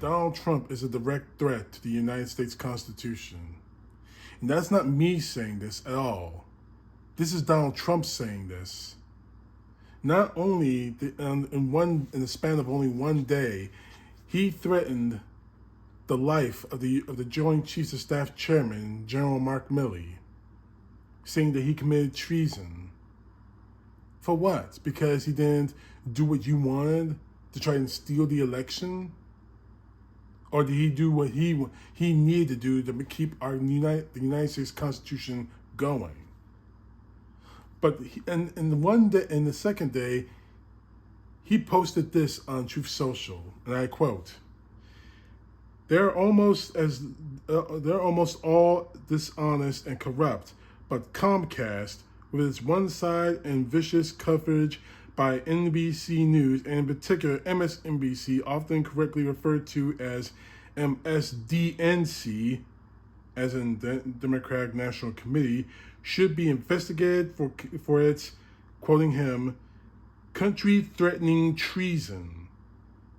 Donald Trump is a direct threat to the United States Constitution. And that's not me saying this at all. This is Donald Trump saying this. Not only in the span of only one day, he threatened the life of the Joint Chiefs of Staff Chairman, General Mark Milley, saying that he committed treason. For what? Because he didn't do what you wanted to try and steal the election? Or did he do what he needed to do to keep the United States Constitution going? But in the second day, he posted this on TruthSocial, and I quote: They're almost all dishonest and corrupt, but Comcast, with its one-sided and vicious coverage by NBC News, and in particular MSNBC, often correctly referred to as MSDNC, as in the Democratic National Committee, should be investigated for its, quoting him, country-threatening treason.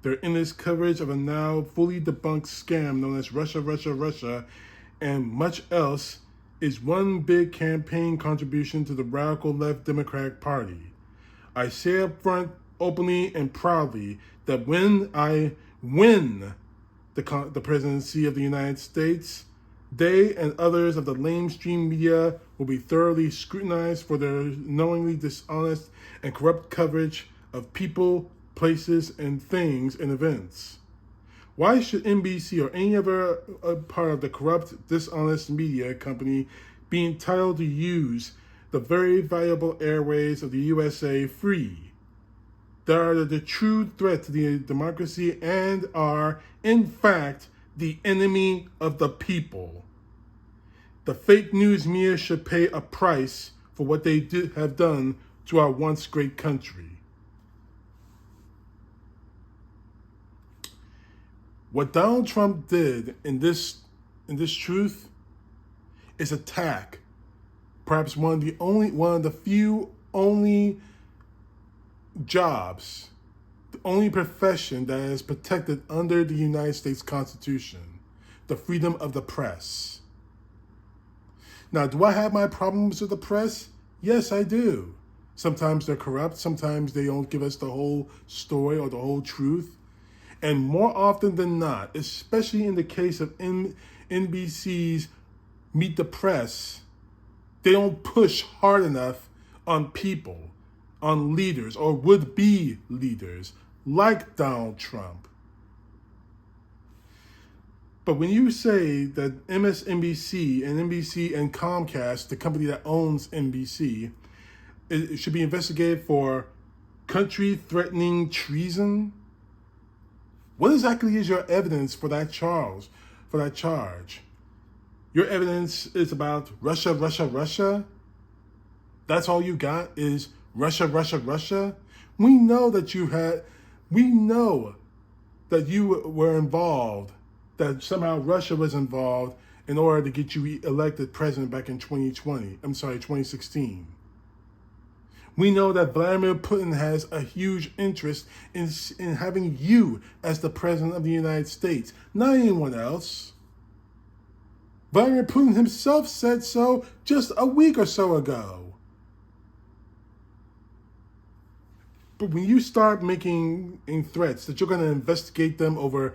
Their endless coverage of a now fully debunked scam known as Russia, and much else is one big campaign contribution to the radical left Democratic Party. I say up front, openly and proudly, that when I win the presidency of the United States, they and others of the lamestream media will be thoroughly scrutinized for their knowingly dishonest and corrupt coverage of people, places, and things and events. Why should NBC or any other part of the corrupt, dishonest media company be entitled to use the very valuable airways of the USA free? They are the true threat to the democracy and are, in fact, the enemy of the people. The fake news media should pay a price for what they have done to our once great country. What Donald Trump did in this truth is attack perhaps one of the few jobs, the only profession that is protected under the United States Constitution, the freedom of the press. Now, do I have my problems with the press? Yes, I do. Sometimes they're corrupt. Sometimes they don't give us the whole story or the whole truth. And more often than not, especially in the case of NBC's Meet the Press, they don't push hard enough on people, on leaders or would-be leaders like Donald Trump. But when you say that MSNBC and NBC and Comcast, the company that owns NBC, it should be investigated for country-threatening treason, what exactly is your evidence for that charge? Your evidence is about Russia? That's all you got is Russia? We know that you were involved, that somehow Russia was involved in order to get you elected president back in 2016. We know that Vladimir Putin has a huge interest in having you as the president of the United States, not anyone else. Vladimir Putin himself said so just a week or so ago. But when you start making threats that you're going to investigate them over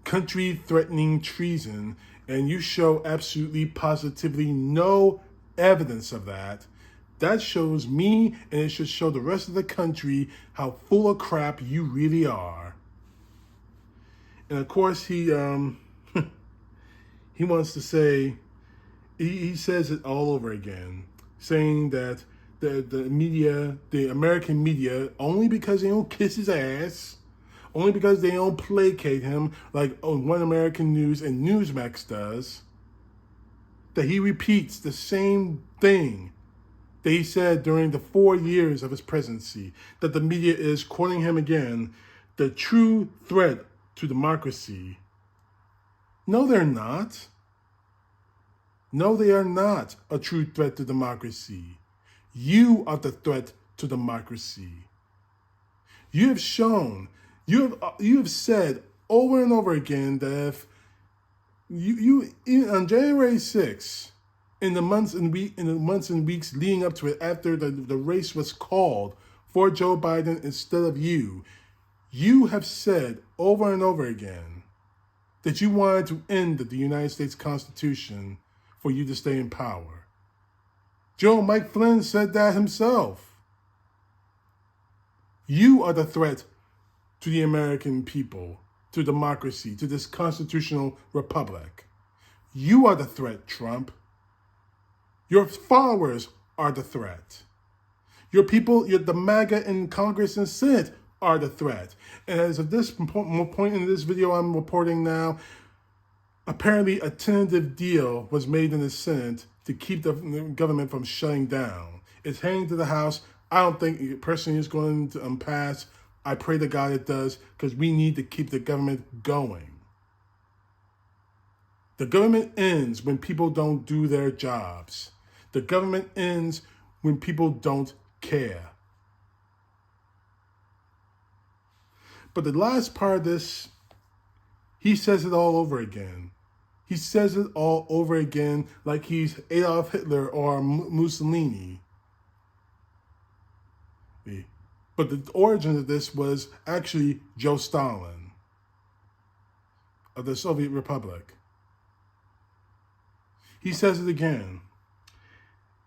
country-threatening treason, and you show absolutely, positively no evidence of that, that shows me, and it should show the rest of the country, how full of crap you really are. And of course, he wants to say, he says it all over again, saying that the media, the American media, only because they don't kiss his ass, only because they don't placate him like One American News and Newsmax does, that he repeats the same thing that he said during the 4 years of his presidency, that the media is, quoting him again, the true threat to democracy. No, they're not. No, they are not a true threat to democracy. You are the threat to democracy. You have shown, you have said over and over again that if on January 6th, in the months and weeks leading up to it, after the race was called for Joe Biden instead of you, you have said over and over again that you wanted to end the United States Constitution for you to stay in power. Mike Flynn said that himself. You are the threat to the American people, to democracy, to this constitutional republic. You are the threat, Trump. Your followers are the threat. Your people, the MAGA in Congress and Senate are the threat. And as of this point in this video I'm reporting now, apparently a tentative deal was made in the Senate to keep the government from shutting down. It's heading to the House. I don't think it personally is going to pass. I pray to God it does, because we need to keep the government going. The government ends when people don't do their jobs. The government ends when people don't care. But the last part of this, he says it all over again. He says it all over again like he's Adolf Hitler or Mussolini. But the origin of this was actually Joe Stalin of the Soviet Republic. He says it again.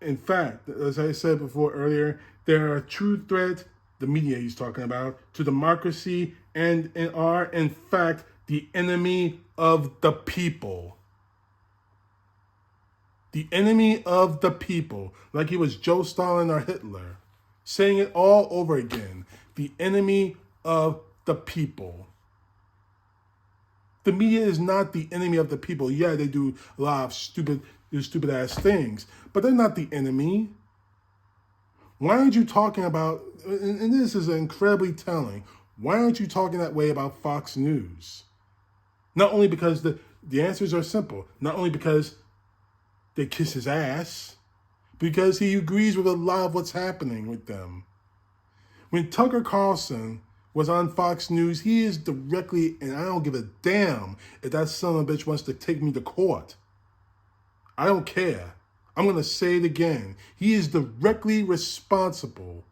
In fact, as I said before earlier, there are true threats, the media he's talking about, to democracy and are, in fact, the enemy of the people. The enemy of the people, like he was Joe Stalin or Hitler, saying it all over again. The enemy of the people. The media is not the enemy of the people. Yeah, they do a lot of stupid ass things, but they're not the enemy. Why aren't you talking about, and this is incredibly telling, why aren't you talking that way about Fox News? Not only because the answers are simple, not only because they kiss his ass, because he agrees with a lot of what's happening with them. When Tucker Carlson was on Fox News, he is directly, and I don't give a damn if that son of a bitch wants to take me to court. I don't care. I'm going to say it again. He is directly responsible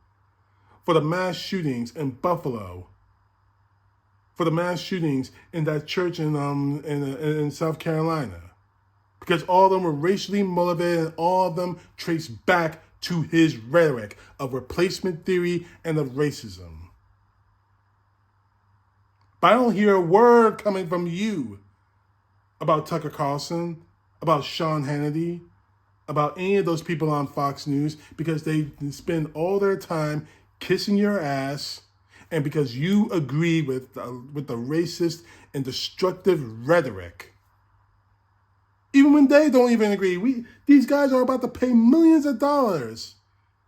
for the mass shootings in Buffalo, for the mass shootings in that church in South Carolina. Because all of them were racially motivated, and all of them trace back to his rhetoric of replacement theory and of racism. But I don't hear a word coming from you about Tucker Carlson, about Sean Hannity, about any of those people on Fox News, because they spend all their time kissing your ass, and because you agree with the racist and destructive rhetoric. Even when they don't even agree. These guys are about to pay millions of dollars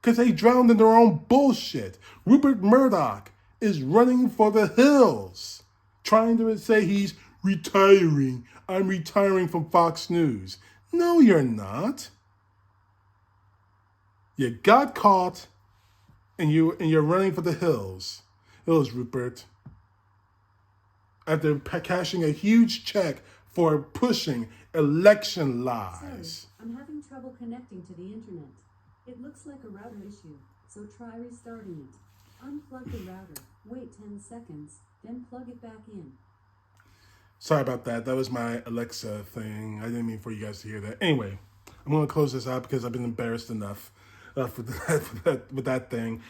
because they drowned in their own bullshit. Rupert Murdoch is running for the hills, trying to say he's retiring. I'm retiring from Fox News. No, you're not. You got caught, and you're running for the hills. Rupert. After cashing a huge check for pushing election lies. Sorry, I'm having trouble connecting to the internet. It looks like a router issue, so try restarting it. Unplug the router, wait 10 seconds, then plug it back in. Sorry about that. That was my Alexa thing. I didn't mean for you guys to hear that. Anyway, I'm going to close this out because I've been embarrassed enough with that thing.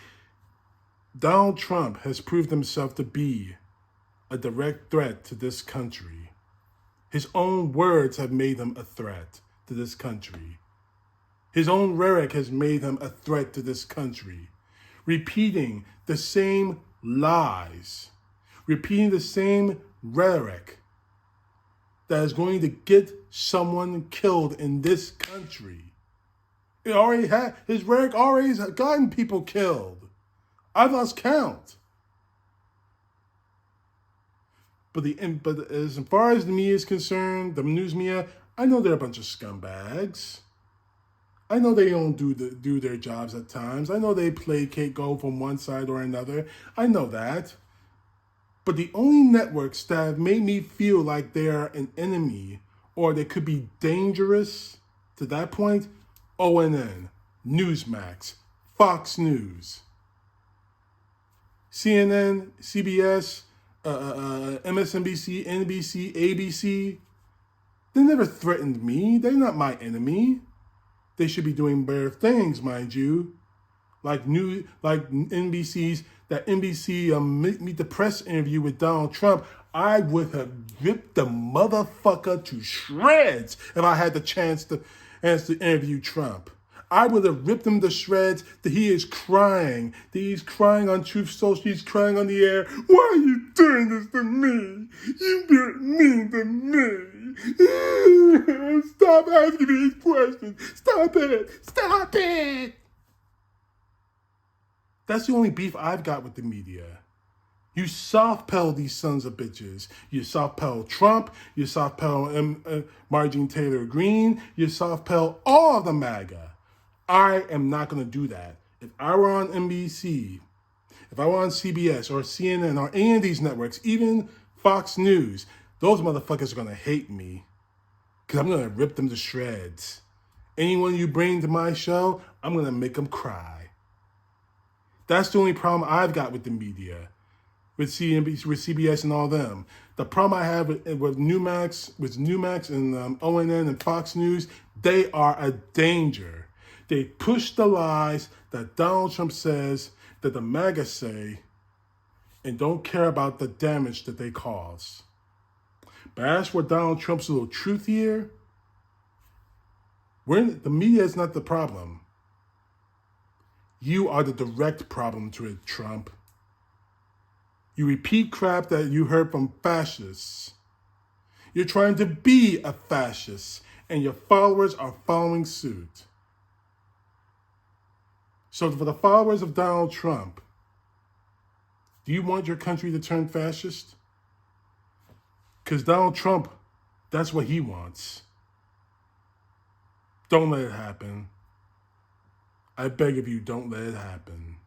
Donald Trump has proved himself to be a direct threat to this country. His own words have made him a threat to this country. His own rhetoric has made him a threat to this country. Repeating the same lies, repeating the same rhetoric that is going to get someone killed in this country. His rhetoric already has gotten people killed. I've lost count. But as far as the media is concerned, the news media, I know they're a bunch of scumbags. I know they don't do their jobs at times. I know they placate, go from one side or another. I know that. But the only networks that have made me feel like they are an enemy or they could be dangerous to that point, ONN, Newsmax, Fox News, CNN, CBS, MSNBC, NBC, ABC, they never threatened me. They're not my enemy. They should be doing better things, mind you. Like NBC's, that NBC Meet the Press interview with Donald Trump, I would have ripped the motherfucker to shreds if I had the chance to interview Trump. I would have ripped him to shreds. That he is crying. That he's crying on TruthSocial. He's crying on the air. Why are you doing this to me? You've been mean to me. Stop asking me these questions. Stop it. Stop it. That's the only beef I've got with the media. You soft-pedal these sons of bitches. You soft-pedal Trump. You soft-pedal Marjorie Taylor Greene. You soft-pedal all of the MAGA. I am not going to do that. If I were on NBC, if I were on CBS or CNN or any of these networks, even Fox News, those motherfuckers are going to hate me because I'm going to rip them to shreds. Anyone you bring to my show, I'm going to make them cry. That's the only problem I've got with the media, with CNBC, with CBS and all them. The problem I have with Newmax and ONN and Fox News, they are a danger. They push the lies that Donald Trump says, that the MAGA say, and don't care about the damage that they cause. But as for Donald Trump's little truth here, the media is not the problem. You are the direct problem to it, Trump. You repeat crap that you heard from fascists. You're trying to be a fascist, and your followers are following suit. So for the followers of Donald Trump, do you want your country to turn fascist? Because Donald Trump, that's what he wants. Don't let it happen. I beg of you, don't let it happen.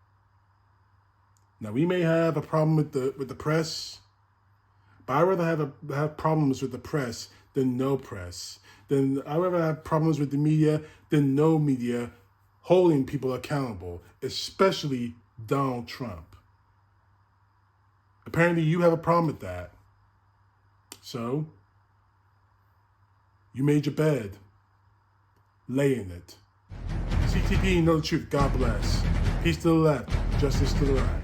Now, we may have a problem with the press, but I'd rather have problems with the press than no press. I'd rather have problems with the media than no media holding people accountable, especially Donald Trump. Apparently, you have a problem with that. So, you made your bed. Lay in it. CTP, know the truth. God bless. Peace to the left. Justice to the right.